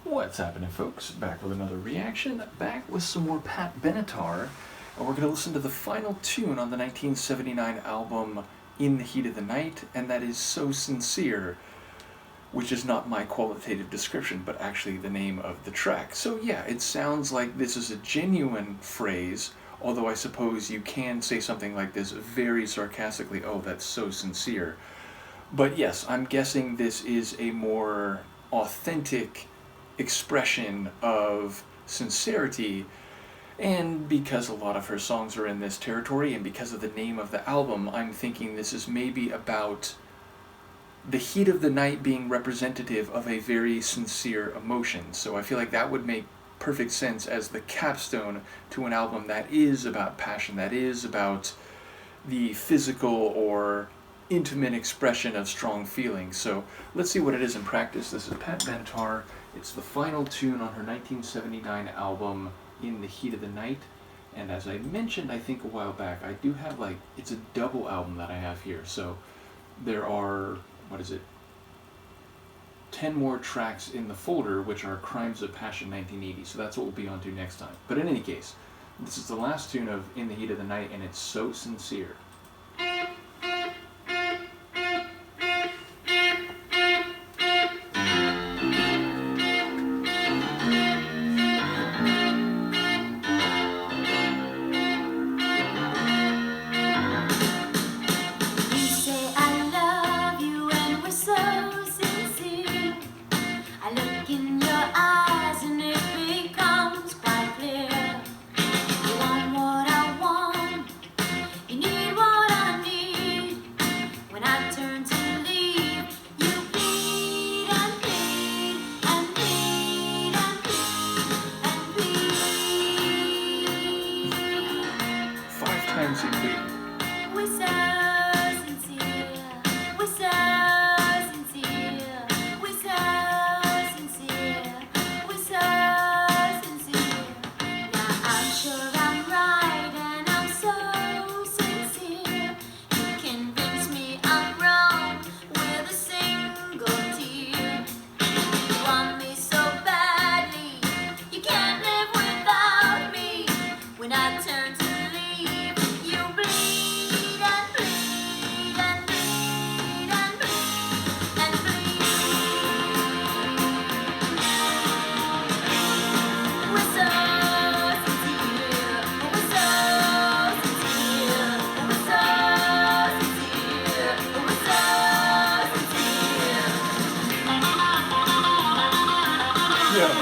What's happening, folks? Back with another reaction, back with some more Pat Benatar, and we're going to listen to the final tune on the 1979 album In the Heat of the Night, and that is So Sincere, which is not my qualitative description, but actually the name of the track. So yeah, it sounds like this is a genuine phrase, although I suppose you can say something like this very sarcastically, oh, that's so sincere. But yes, I'm guessing this is a more authentic expression of sincerity, and because a lot of her songs are in this territory, and because of the name of the album, I'm thinking this is maybe about the heat of the night being representative of a very sincere emotion. So I feel like that would make perfect sense as the capstone to an album that is about passion, that is about the physical or intimate expression of strong feelings. So let's see what it is in practice. This is Pat Benatar. It's the final tune on her 1979 album In the Heat of the Night. And as I mentioned, I think a while back, I do have it's a double album that I have here. So there are, 10 more tracks in the folder, which are Crimes of Passion 1980. So that's what we'll be on to next time. But in any case, this is the last tune of In the Heat of the Night, and it's So Sincere. Times you plead. We're so sincere. We're so sincere. We're so sincere. We're so sincere. Now I'm sure I'm right and I'm so sincere. You convince me I'm wrong with a single tear. You want me so badly, you can't live without me. When I turn to leave, you bleed and bleed and bleed and bleed and bleed. We're so sincere. We're so sincere. We're so sincere. We're so sincere. Yeah.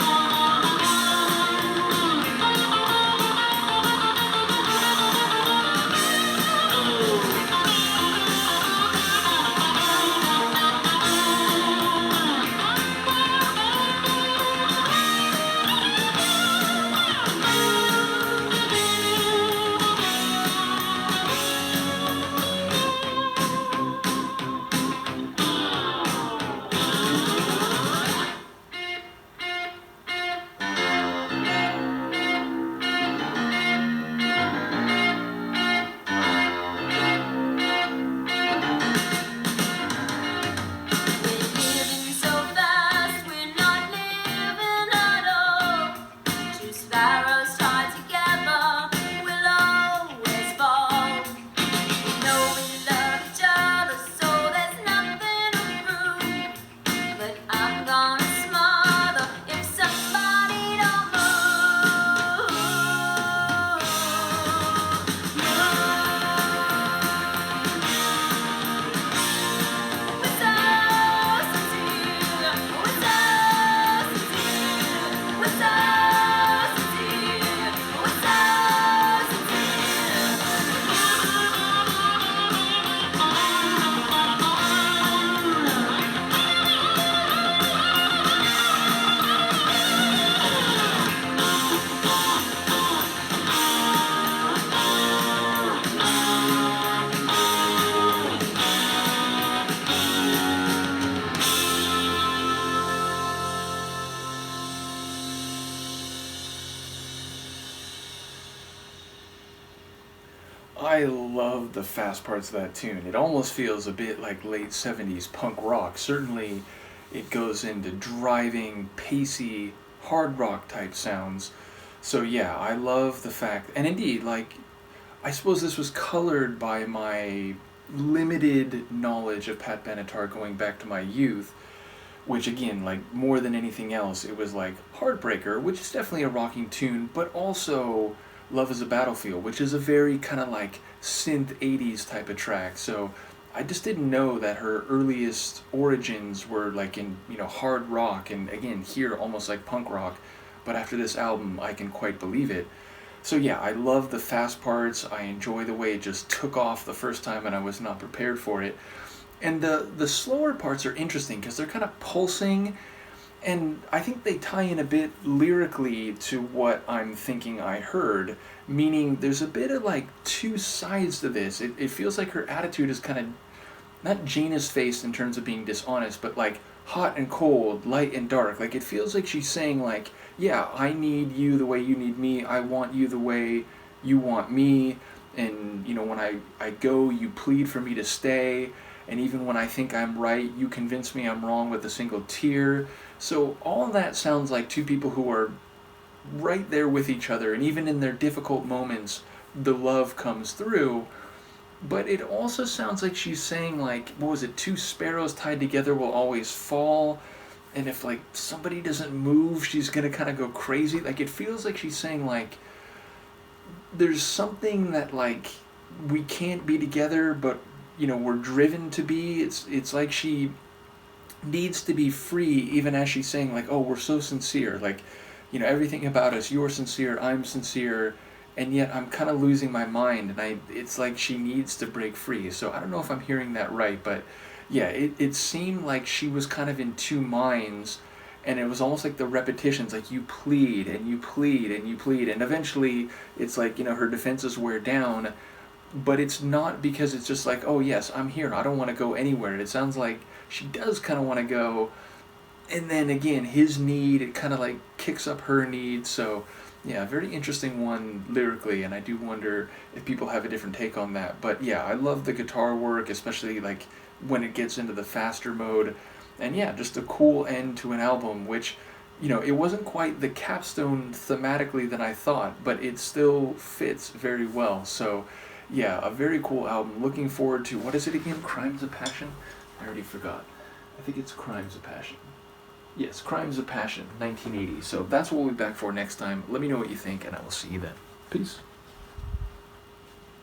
I love the fast parts of that tune. It almost feels a bit like late 70s punk rock. Certainly it goes into driving, pacey, hard rock type sounds. So yeah, I love the fact, and indeed, like, I suppose this was colored by my limited knowledge of Pat Benatar going back to my youth, which again, like, more than anything else, it was like Heartbreaker, which is definitely a rocking tune, but also Love is a Battlefield, which is a very kind of like synth 80s type of track. So I just didn't know that her earliest origins were like in, hard rock, and again, here almost like punk rock. But after this album, I can quite believe it. So yeah, I love the fast parts. I enjoy the way it just took off the first time and I was not prepared for it. And the slower parts are interesting because they're kind of pulsing, and I think they tie in a bit lyrically to what I'm thinking I heard, meaning there's a bit of like two sides to this. It feels like her attitude is kind of not Janus faced in terms of being dishonest, but like hot and cold, light and dark. Like, it feels like she's saying like, yeah, I need you the way you need me. I want you the way you want me. And, when I go, you plead for me to stay. And even when I think I'm right, you convince me I'm wrong with a single tear. So all of that sounds like two people who are right there with each other. And even in their difficult moments, the love comes through. But it also sounds like she's saying, like, what was it, two sparrows tied together will always fall. And if, like, somebody doesn't move, she's going to kind of go crazy. Like, it feels like she's saying, like, there's something that, like, we can't be together, but, we're driven to be. It's like she needs to be free, even as she's saying, like, oh, we're so sincere. Like, everything about us, you're sincere, I'm sincere. And yet I'm kind of losing my mind, and it's like she needs to break free. So I don't know if I'm hearing that right, but yeah, it seemed like she was kind of in two minds, and it was almost like the repetitions, like you plead, and you plead, and you plead, and eventually it's like, her defenses wear down, but it's not because it's just like, oh yes, I'm here, I don't want to go anywhere. It sounds like she does kind of want to go, and then again, his need, it kind of like kicks up her need. So yeah, very interesting one lyrically, and I do wonder if people have a different take on that. But yeah, I love the guitar work, especially like when it gets into the faster mode. And yeah, just a cool end to an album, which, it wasn't quite the capstone thematically that I thought, but it still fits very well. So yeah, a very cool album. Looking forward to, what is it again? Crimes of Passion? I already forgot. I think it's Crimes of Passion. Yes, Crimes of Passion, 1980. So that's what we'll be back for next time. Let me know what you think, and I will see you then. Peace.